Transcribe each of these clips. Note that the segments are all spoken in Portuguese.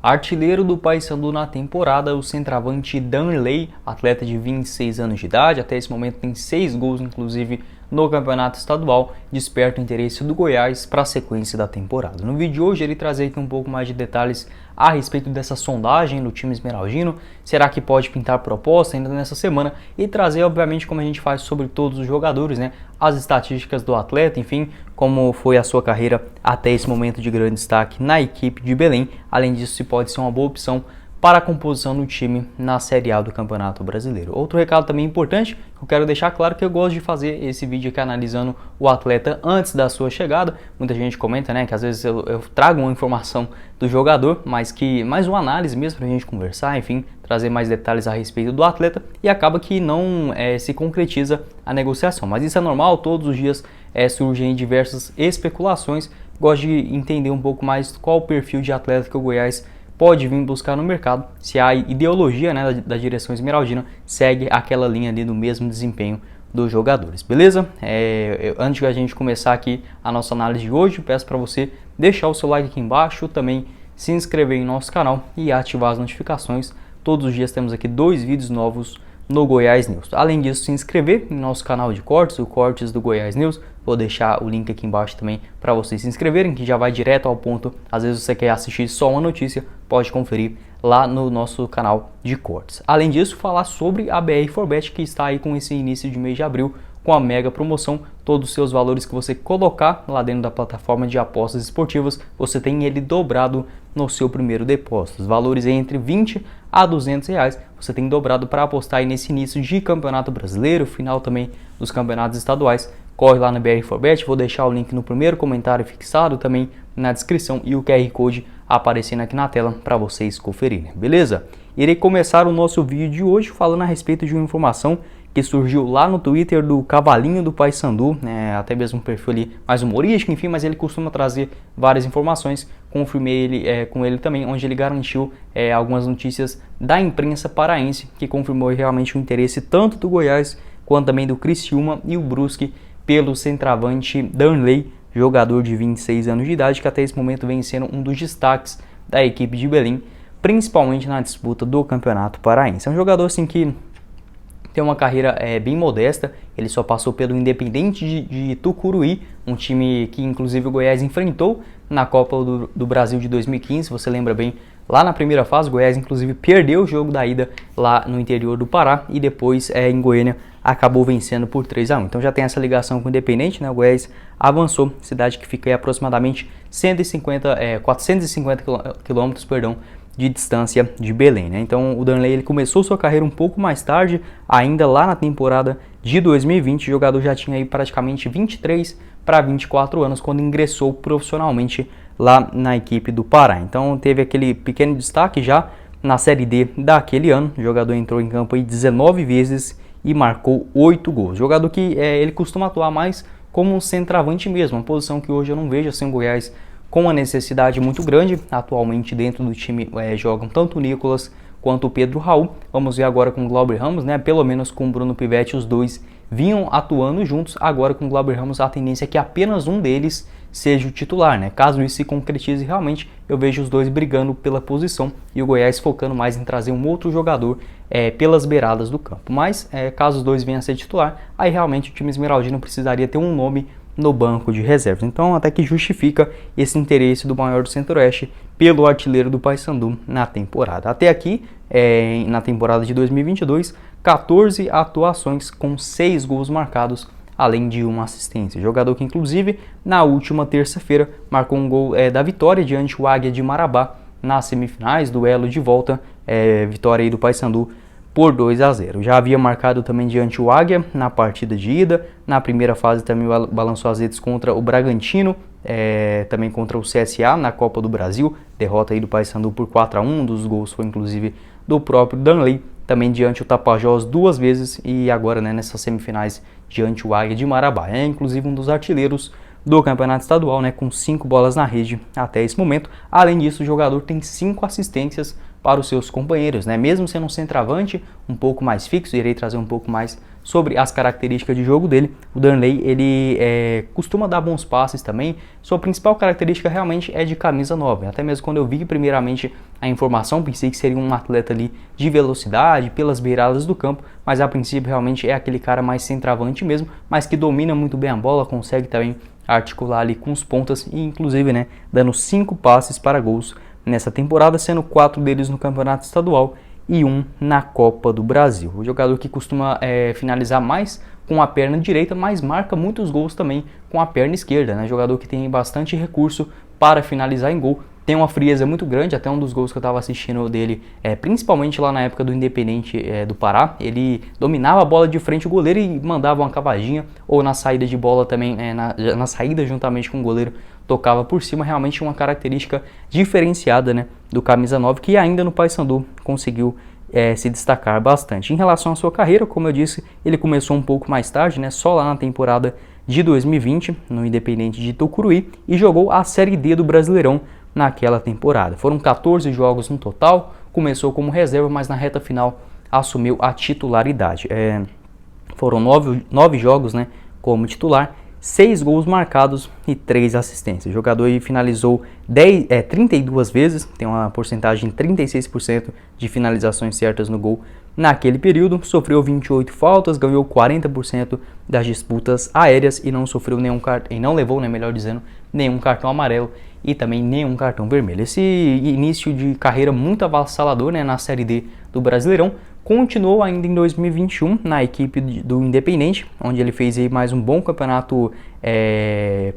Artilheiro do Paysandu na temporada, o centroavante Danley, atleta de 26 anos de idade, até esse momento tem 6 gols, inclusive no campeonato estadual, desperta o interesse do Goiás para a sequência da temporada. No vídeo de hoje ele traz aqui um pouco mais de detalhes a respeito dessa sondagem do time esmeraldino, será que pode pintar proposta ainda nessa semana e trazer, obviamente, como a gente faz sobre todos os jogadores, né, as estatísticas do atleta, enfim, como foi a sua carreira até esse momento de grande destaque na equipe de Belém. Além disso, se pode ser uma boa opção para a composição do time na Série A do Campeonato Brasileiro. Outro recado também importante, eu quero deixar claro que eu gosto de fazer esse vídeo aqui analisando o atleta antes da sua chegada. Muita gente comenta, né, que às vezes eu trago uma informação do jogador, mas que mais uma análise mesmo para a gente conversar, enfim, trazer mais detalhes a respeito do atleta e acaba que não se concretiza a negociação. Mas isso é normal, todos os dias surgem diversas especulações. Gosto de entender um pouco mais qual o perfil de atleta que o Goiás pode vir buscar no mercado, se a ideologia, né, da direção esmeraldina segue aquela linha ali do mesmo desempenho dos jogadores, beleza? Antes de a gente começar aqui a nossa análise de hoje, peço para você deixar o seu like aqui embaixo, também se inscrever em nosso canal e ativar as notificações. Todos os dias temos aqui 2 vídeos novos no Goiás News. Além disso, se inscrever em nosso canal de cortes, o Cortes do Goiás News. Vou deixar o link aqui embaixo também para vocês se inscreverem, que já vai direto ao ponto. Às vezes você quer assistir só uma notícia, pode conferir lá no nosso canal de cortes. Além disso, falar sobre a BR4Bet, que está aí com esse início de mês de abril, com a mega promoção. Todos os seus valores que você colocar lá dentro da plataforma de apostas esportivas, você tem ele dobrado no seu primeiro depósito. Os valores entre 20 a 200 reais, você tem dobrado para apostar aí nesse início de campeonato brasileiro, final também dos campeonatos estaduais. Corre lá na BR4Bet, vou deixar o link no primeiro comentário fixado, também na descrição e o QR Code aparecendo aqui na tela para vocês conferirem, beleza? Irei começar o nosso vídeo de hoje falando a respeito de uma informação que surgiu lá no Twitter do Cavalinho do Paysandu, até mesmo um perfil ali mais humorístico, enfim, mas ele costuma trazer várias informações. Confirmei com ele também, onde ele garantiu algumas notícias da imprensa paraense, que confirmou realmente o interesse tanto do Goiás quanto também do Criciúma e o Brusque pelo centroavante Danley, jogador de 26 anos de idade, que até esse momento vem sendo um dos destaques da equipe de Belém, principalmente na disputa do Campeonato Paraense. É um jogador assim que tem uma carreira bem modesta, ele só passou pelo Independente de Tucuruí, um time que inclusive o Goiás enfrentou na Copa do Brasil de 2015, você lembra bem, lá na primeira fase o Goiás inclusive perdeu o jogo da ida lá no interior do Pará e depois em Goiânia acabou vencendo por 3-1. Então já tem essa ligação com o Independente, né? O Goiás avançou, cidade que fica aí aproximadamente 450 quilômetros, de distância de Belém, né? Então o Danley ele começou sua carreira um pouco mais tarde, ainda lá na temporada de 2020, o jogador já tinha aí praticamente 23 para 24 anos quando ingressou profissionalmente lá na equipe do Pará. Então teve aquele pequeno destaque já na Série D daquele ano, o jogador entrou em campo aí 19 vezes e marcou 8 gols. Jogador que ele costuma atuar mais como um centroavante mesmo, uma posição que hoje eu não vejo assim o Goiás com uma necessidade muito grande. Atualmente dentro do time jogam tanto o Nicolas quanto o Pedro Raul. Vamos ver agora com o Glauber Ramos, né? Pelo menos com o Bruno Pivetti, os dois vinham atuando juntos. Agora com o Glauber Ramos a tendência é que apenas um deles seja o titular, né? Caso isso se concretize realmente, eu vejo os dois brigando pela posição e o Goiás focando mais em trazer um outro jogador pelas beiradas do campo. Mas caso os dois venham a ser titular, aí realmente o time esmeraldino precisaria ter um nome no banco de reservas. Então até que justifica esse interesse do maior do Centro-Oeste pelo artilheiro do Paysandu na temporada. Até aqui, na temporada de 2022, 14 atuações com 6 gols marcados, além de uma assistência. Jogador que inclusive na última terça-feira marcou um gol da vitória diante do Águia de Marabá nas semifinais, duelo de volta, vitória aí do Paysandu por 2-0. Já havia marcado também diante o Águia na partida de ida. Na primeira fase também balançou as redes contra o Bragantino, também contra o CSA na Copa do Brasil. Derrota aí do Paysandu por 4-1. Um dos gols foi inclusive do próprio Danley. Também diante o Tapajós 2 vezes e agora nessas semifinais diante o Águia de Marabá. É inclusive um dos artilheiros do Campeonato Estadual, né, com 5 bolas na rede até esse momento. Além disso, o jogador tem 5 assistências para os seus companheiros, né? Mesmo sendo um centroavante um pouco mais fixo, irei trazer um pouco mais sobre as características de jogo dele. O Darley, ele costuma dar bons passes também. Sua principal característica realmente é de camisa 9. Até mesmo quando eu vi primeiramente a informação, pensei que seria um atleta ali de velocidade, pelas beiradas do campo, mas a princípio realmente é aquele cara mais centroavante mesmo, mas que domina muito bem a bola, consegue também articular ali com os pontas e inclusive, né, dando 5 passes para gols nessa temporada, sendo 4 deles no Campeonato Estadual e 1 na Copa do Brasil. O jogador que costuma finalizar mais com a perna direita, mas marca muitos gols também com a perna esquerda, né? Jogador que tem bastante recurso para finalizar em gol, tem uma frieza muito grande. Até um dos gols que eu estava assistindo dele, principalmente lá na época do Independente do Pará, ele dominava a bola de frente ao goleiro e mandava uma cavadinha, ou na saída de bola também, na saída juntamente com o goleiro, tocava por cima. Realmente uma característica diferenciada, né, do camisa 9, que ainda no Paysandu conseguiu se destacar bastante. Em relação à sua carreira, como eu disse, ele começou um pouco mais tarde, né, só lá na temporada de 2020, no Independente de Tucuruí, e jogou a Série D do Brasileirão naquela temporada. Foram 14 jogos no total, começou como reserva, mas na reta final assumiu a titularidade. Foram 9 jogos, né, como titular, 6 gols marcados e 3 assistências. O jogador aí finalizou 32 vezes, tem uma porcentagem de 36% de finalizações certas no gol naquele período. Sofreu 28 faltas, ganhou 40% das disputas aéreas e não sofreu não levou, né, melhor dizendo, nenhum cartão amarelo e também nenhum cartão vermelho. Esse início de carreira muito avassalador, né, na Série D do Brasileirão continuou ainda em 2021 na equipe do Independente, onde ele fez aí mais um bom campeonato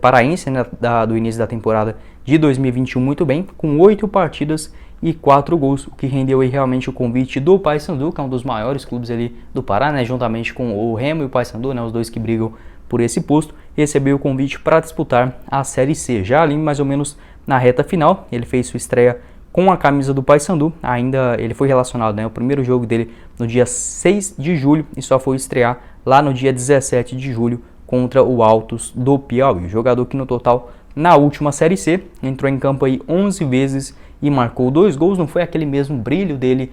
paraense, né, do início da temporada de 2021 muito bem, com 8 partidas e 4 gols, o que rendeu aí realmente o convite do Paysandu, que é um dos maiores clubes ali do Pará, né, juntamente com o Remo e o Paysandu, né, os dois que brigam por esse posto. Recebeu o convite para disputar a Série C. Já ali mais ou menos na reta final, ele fez sua estreia com a camisa do Paysandu. Ainda ele foi relacionado, né, o primeiro jogo dele no dia 6 de julho e só foi estrear lá no dia 17 de julho contra o Altos do Piauí. O jogador que no total, na última Série C, entrou em campo aí 11 vezes e marcou 2 gols. Não foi aquele mesmo brilho dele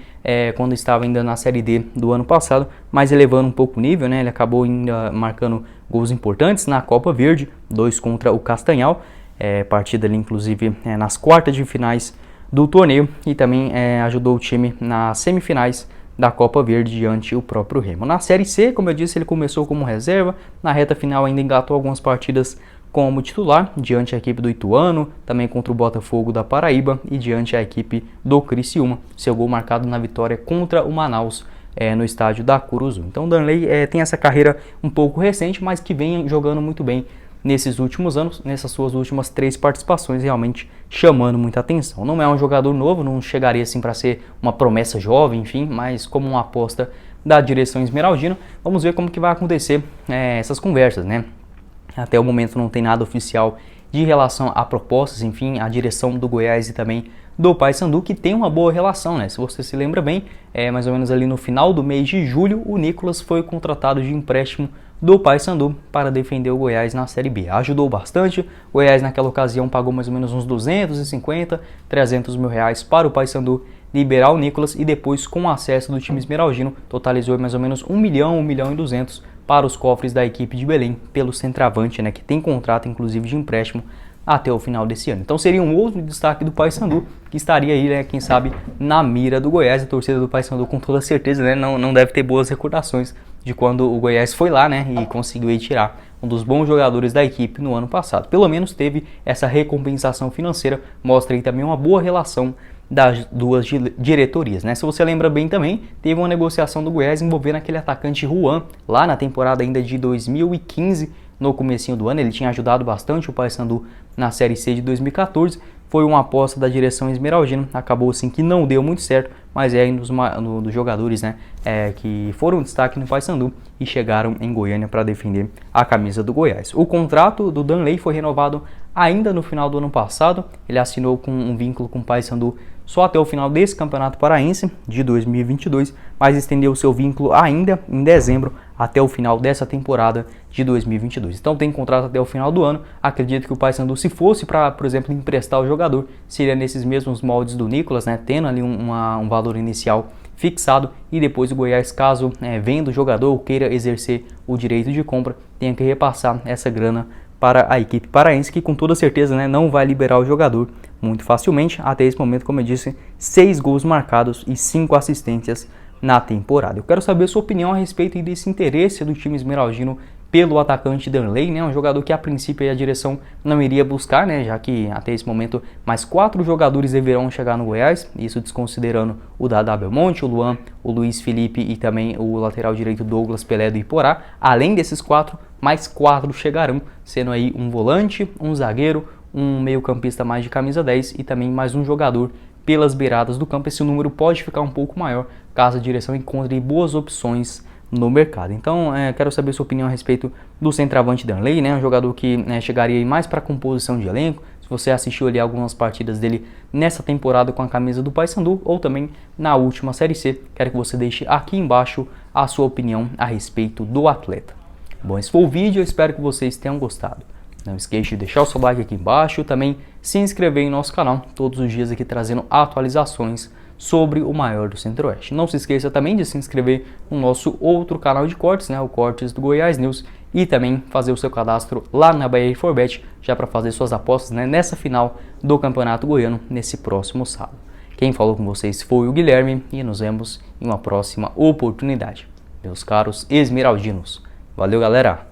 quando estava ainda na Série D do ano passado, mas elevando um pouco o nível, né? Ele acabou ainda marcando gols importantes na Copa Verde, 2 contra o Castanhal, partida ali inclusive nas quartas de finais do torneio, e também ajudou o time nas semifinais da Copa Verde diante o próprio Remo. Na Série C, como eu disse, ele começou como reserva, na reta final ainda engatou algumas partidas como titular, diante a equipe do Ituano, também contra o Botafogo da Paraíba e diante a equipe do Criciúma. Seu gol marcado na vitória contra o Manaus no estádio da Curuzu. Então o Darley tem essa carreira um pouco recente, mas que vem jogando muito bem nesses últimos anos, nessas suas últimas 3 participações, realmente chamando muita atenção. Não é um jogador novo, não chegaria assim para ser uma promessa jovem, enfim, mas como uma aposta da direção esmeraldina. Vamos ver como que vai acontecer essas conversas, né? Até o momento não tem nada oficial de relação a propostas, enfim, a direção do Goiás e também do Paysandu, que tem uma boa relação, né? Se você se lembra bem, mais ou menos ali no final do mês de julho, o Nicolas foi contratado de empréstimo do Paysandu para defender o Goiás na Série B. Ajudou bastante. O Goiás naquela ocasião pagou mais ou menos uns 250, 300 mil reais para o Paysandu liberar o Nicolas, e depois, com o acesso do time esmeraldino, totalizou mais ou menos 1 milhão, 1 milhão e 200 para os cofres da equipe de Belém, pelo centroavante, né, que tem contrato inclusive de empréstimo até o final desse ano. Então seria um outro destaque do Paysandu, que estaria aí, né, quem sabe, na mira do Goiás. A torcida do Paysandu, com toda certeza, né, não deve ter boas recordações de quando o Goiás foi lá, né, e conseguiu aí tirar um dos bons jogadores da equipe no ano passado. Pelo menos teve essa recompensação financeira, mostra aí também uma boa relação das duas diretorias, né? Se você lembra bem também, teve uma negociação do Goiás envolvendo aquele atacante Juan, lá na temporada ainda de 2015, no comecinho do ano. Ele tinha ajudado bastante o Paysandu na Série C de 2014, foi uma aposta da direção esmeraldina, acabou assim que não deu muito certo, mas um dos jogadores, né, que foram destaque no Paysandu e chegaram em Goiânia para defender a camisa do Goiás. O contrato do Darley foi renovado ainda no final do ano passado. Ele assinou com um vínculo com o Paysandu só até o final desse Campeonato Paraense de 2022, mas estendeu seu vínculo ainda em dezembro até o final dessa temporada de 2022. Então tem contrato até o final do ano. Acredito que o Paysandu, se fosse para, por exemplo, emprestar o jogador, seria nesses mesmos moldes do Nicolas, né, tendo ali um valor inicial fixado, e depois o Goiás, caso venda o jogador ou queira exercer o direito de compra, tenha que repassar essa grana para a equipe paraense, que com toda certeza, né, não vai liberar o jogador muito facilmente. Até esse momento, como eu disse, 6 gols marcados e 5 assistências na temporada. Eu quero saber a sua opinião a respeito desse interesse do time esmeraldino pelo atacante Danley, né, um jogador que a princípio a direção não iria buscar, né, já que até esse momento mais 4 jogadores deverão chegar no Goiás, isso desconsiderando o Dadá Belmonte, o Luan, o Luiz Felipe e também o lateral direito Douglas Pelé do Iporá. Além desses 4, mais 4 chegarão, sendo aí um volante, um zagueiro, um meio-campista mais de camisa 10 e também mais um jogador pelas beiradas do campo. Esse número pode ficar um pouco maior caso a direção encontre boas opções no mercado. Então, quero saber sua opinião a respeito do centroavante Danley, né, um jogador que chegaria mais para a composição de elenco. Se você assistiu ali algumas partidas dele nessa temporada com a camisa do Paysandu ou também na última Série C, quero que você deixe aqui embaixo a sua opinião a respeito do atleta. Bom, esse foi o vídeo, eu espero que vocês tenham gostado. Não esqueça de deixar o seu like aqui embaixo, também se inscrever em nosso canal, todos os dias aqui trazendo atualizações sobre o maior do Centro-Oeste. Não se esqueça também de se inscrever no nosso outro canal de cortes, né, o Cortes do Goiás News, e também fazer o seu cadastro lá na BR4Bet, já para fazer suas apostas, né, nessa final do Campeonato Goiano, nesse próximo sábado. Quem falou com vocês foi o Guilherme e nos vemos em uma próxima oportunidade. Meus caros esmeraldinos. Valeu, galera!